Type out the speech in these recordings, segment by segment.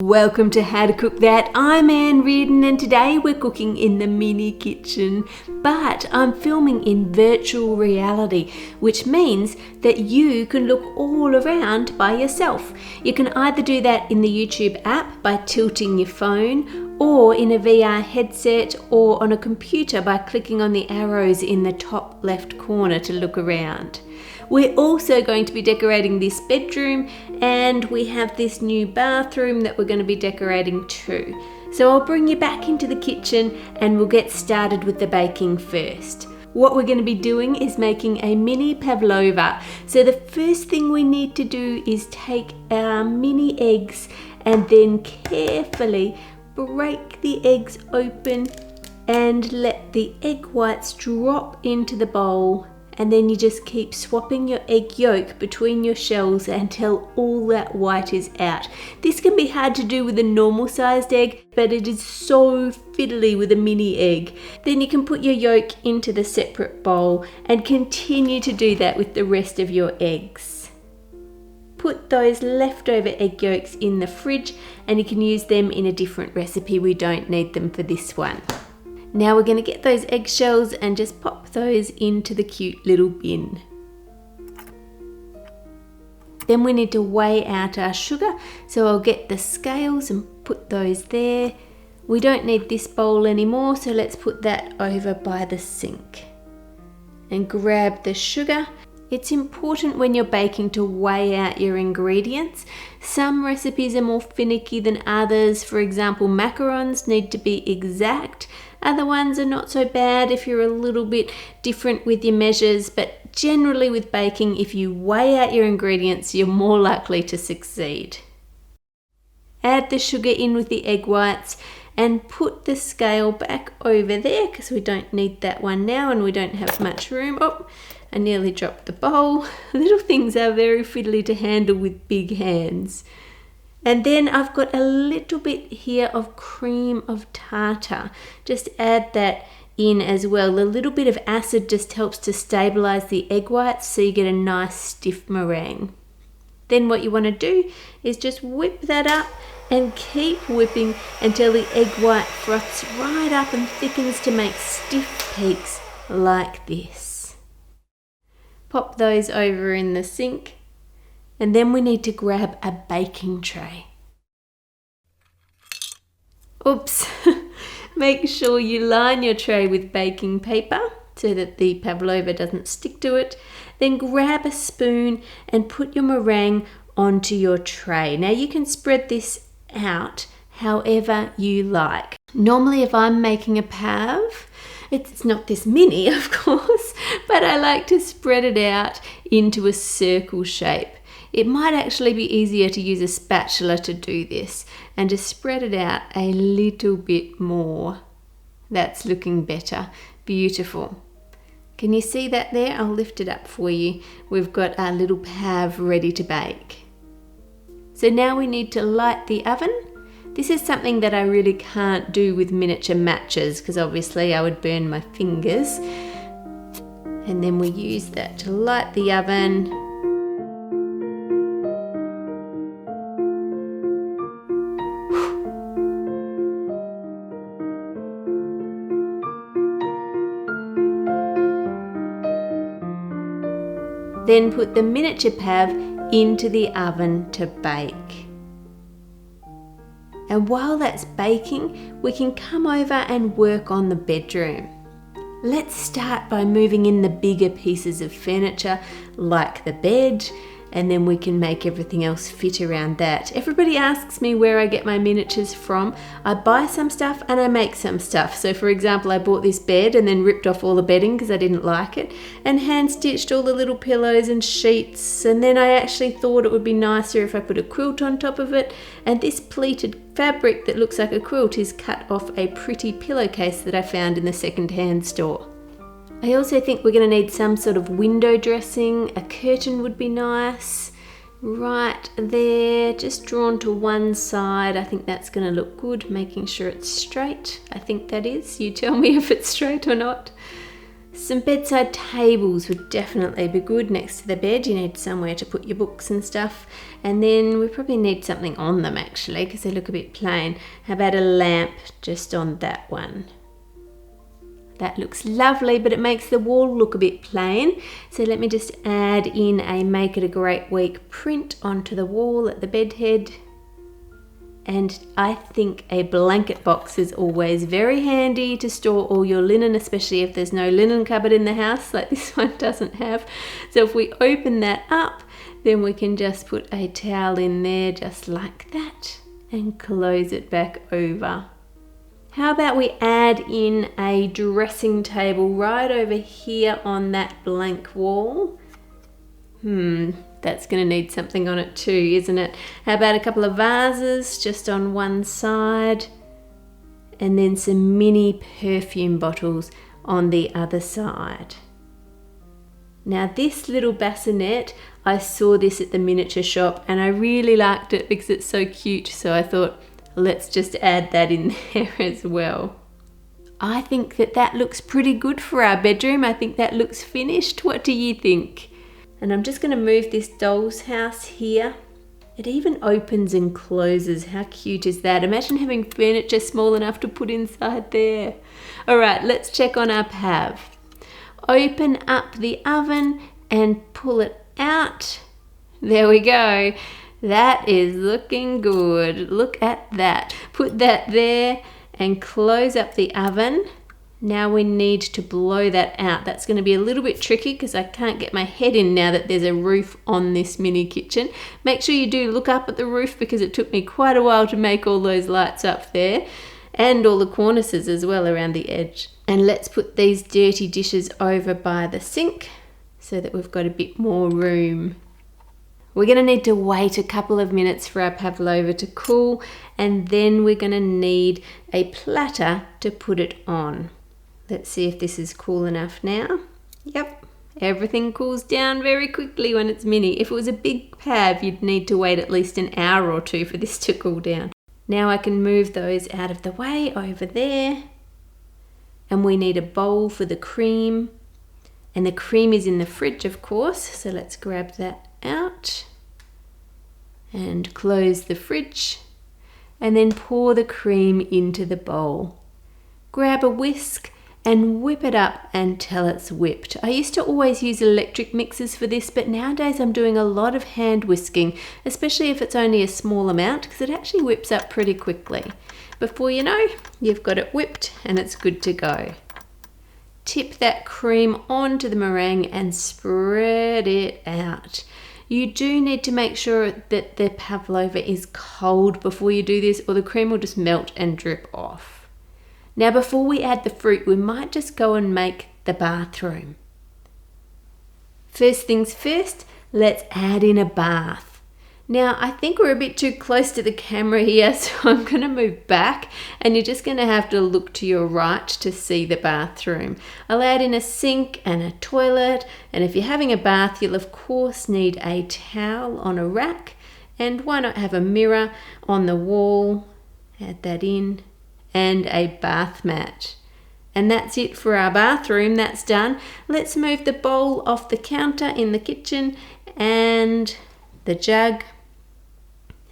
Welcome to How to Cook That. I'm Ann Reardon and today we're cooking in the mini kitchen, but I'm filming in virtual reality, which means that you can look all around by yourself. You can either do that in the YouTube app by tilting your phone, or in a VR headset, or on a computer by clicking on the arrows in the top left corner to look around. We're also going to be decorating this bedroom, and we have this new bathroom that we're going to be decorating too. So I'll bring you back into the kitchen and we'll get started with the baking first. What we're going to be doing is making a mini pavlova. So the first thing we need to do is take our mini eggs and then carefully break the eggs open and let the egg whites drop into the bowl. And then you just keep swapping your egg yolk between your shells until all that white is out. This can be hard to do with a normal sized egg, but it is so fiddly with a mini egg. Then you can put your yolk into the separate bowl and continue to do that with the rest of your eggs. Put those leftover egg yolks in the fridge and you can use them in a different recipe. We don't need them for this one. Now we're going to get those eggshells and just pop those into the cute little bin. Then we need to weigh out our sugar, so I'll get the scales and put those there. We don't need this bowl anymore, so let's put that over by the sink. And grab the sugar. It's important when you're baking to weigh out your ingredients. Some recipes are more finicky than others. For example, macarons need to be exact. Other ones are not so bad if you're a little bit different with your measures, but generally with baking, if you weigh out your ingredients, you're more likely to succeed. Add the sugar in with the egg whites and put the scale back over there because we don't need that one now and we don't have much room. Oh, I nearly dropped the bowl. Little things are very fiddly to handle with big hands. And then I've got a little bit here of cream of tartar. Just add that in as well. The little bit of acid just helps to stabilize the egg whites so you get a nice stiff meringue. Then what you want to do is just whip that up and keep whipping until the egg white froths right up and thickens to make stiff peaks like this. Pop those over in the sink. And then we need to grab a baking tray. Oops! Make sure you line your tray with baking paper so that the pavlova doesn't stick to it. Then grab a spoon and put your meringue onto your tray. Now you can spread this out however you like. Normally if I'm making a pav, it's not this mini of course, but I like to spread it out into a circle shape. It might actually be easier to use a spatula to do this and just spread it out a little bit more. That's looking better. Beautiful. Can you see that there? I'll lift it up for you. We've got our little pav ready to bake. So now we need to light the oven. This is something that I really can't do with miniature matches because obviously I would burn my fingers. And then we use that to light the oven. Then put the miniature pav into the oven to bake. And while that's baking, we can come over and work on the bedroom. Let's start by moving in the bigger pieces of furniture like the bed, and then we can make everything else fit around that. Everybody asks me where I get my miniatures from. I buy some stuff and I make some stuff. So for example, I bought this bed and then ripped off all the bedding because I didn't like it and hand stitched all the little pillows and sheets. And then I actually thought it would be nicer if I put a quilt on top of it. And this pleated fabric that looks like a quilt is cut off a pretty pillowcase that I found in the second-hand store. I also think we're going to need some sort of window dressing. A curtain would be nice. Right there, just drawn to one side. I think that's going to look good, making sure it's straight. I think that is. You tell me if it's straight or not. Some bedside tables would definitely be good next to the bed. You need somewhere to put your books and stuff. And then we probably need something on them actually, because they look a bit plain. How about a lamp just on that one? That looks lovely, but it makes the wall look a bit plain. So let me just add in a Make It a Great Week print onto the wall at the bed head. And I think a blanket box is always very handy to store all your linen, especially if there's no linen cupboard in the house like this one doesn't have. So if we open that up, then we can just put a towel in there just like that and close it back over. How about we add in a dressing table right over here on that blank wall? That's going to need something on it too, isn't it? How about a couple of vases just on one side, and then some mini perfume bottles on the other side. Now this little bassinet, I saw this at the miniature shop and I really liked it because it's so cute, so I thought let's just add that in there as well. I think that looks pretty good for our bedroom. I think that looks finished. What do you think? And I'm just going to move this doll's house here. It even opens and closes. How cute is that? Imagine having furniture small enough to put inside there. All right, let's check on our PAV. Open up the oven and pull it out. There we go. That is looking good. Look at that. Put that there and close up the oven. Now we need to blow that out. That's going to be a little bit tricky because I can't get my head in now that there's a roof on this mini kitchen. Make sure you do look up at the roof because it took me quite a while to make all those lights up there and all the cornices as well around the edge. And let's put these dirty dishes over by the sink so that we've got a bit more room. We're going to need to wait a couple of minutes for our pavlova to cool, and then we're going to need a platter to put it on. Let's see if this is cool enough now. Yep, everything cools down very quickly when it's mini. If it was a big pav, you'd need to wait at least an hour or two for this to cool down. Now I can move those out of the way over there. And we need a bowl for the cream. And the cream is in the fridge, of course, so let's grab that out and close the fridge, and then pour the cream into the bowl. Grab a whisk and whip it up until it's whipped. I used to always use electric mixers for this, but nowadays I'm doing a lot of hand whisking, especially if it's only a small amount, because it actually whips up pretty quickly. Before you know, you've got it whipped and it's good to go. Tip that cream onto the meringue and spread it out. You do need to make sure that the pavlova is cold before you do this, or the cream will just melt and drip off. Now before we add the fruit, we might just go and make the bathroom. First things first, let's add in a bath. Now I think we're a bit too close to the camera here, so I'm going to move back and you're just going to have to look to your right to see the bathroom. I'll add in a sink and a toilet, and if you're having a bath, you'll of course need a towel on a rack, and why not have a mirror on the wall, add that in, and a bath mat. And that's it for our bathroom. That's done. Let's move the bowl off the counter in the kitchen and the jug.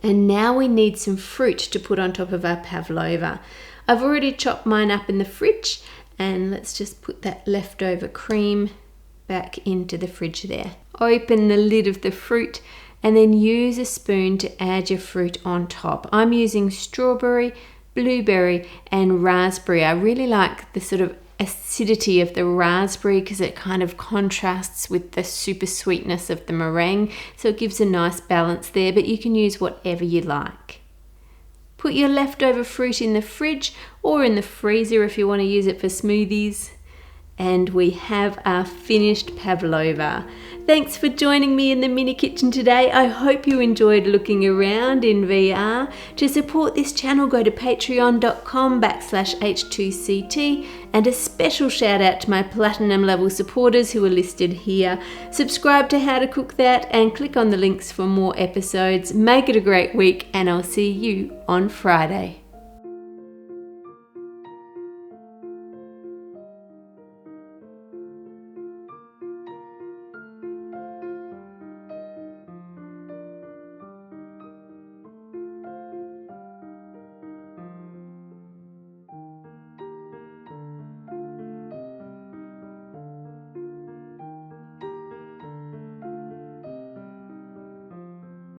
And now we need some fruit to put on top of our pavlova. I've already chopped mine up in the fridge, and let's just put that leftover cream back into the fridge there. Open the lid of the fruit and then use a spoon to add your fruit on top. I'm using strawberry, blueberry and raspberry. I really like the sort of acidity of the raspberry because it kind of contrasts with the super sweetness of the meringue, so it gives a nice balance there, but you can use whatever you like. Put your leftover fruit in the fridge or in the freezer if you want to use it for smoothies. And we have our finished pavlova. Thanks for joining me in the mini kitchen today. I hope you enjoyed looking around in VR. To support this channel, go to patreon.com/H2CT, and a special shout out to my platinum level supporters who are listed here. Subscribe to How to Cook That and click on the links for more episodes. Make it a great week, and I'll see you on Friday.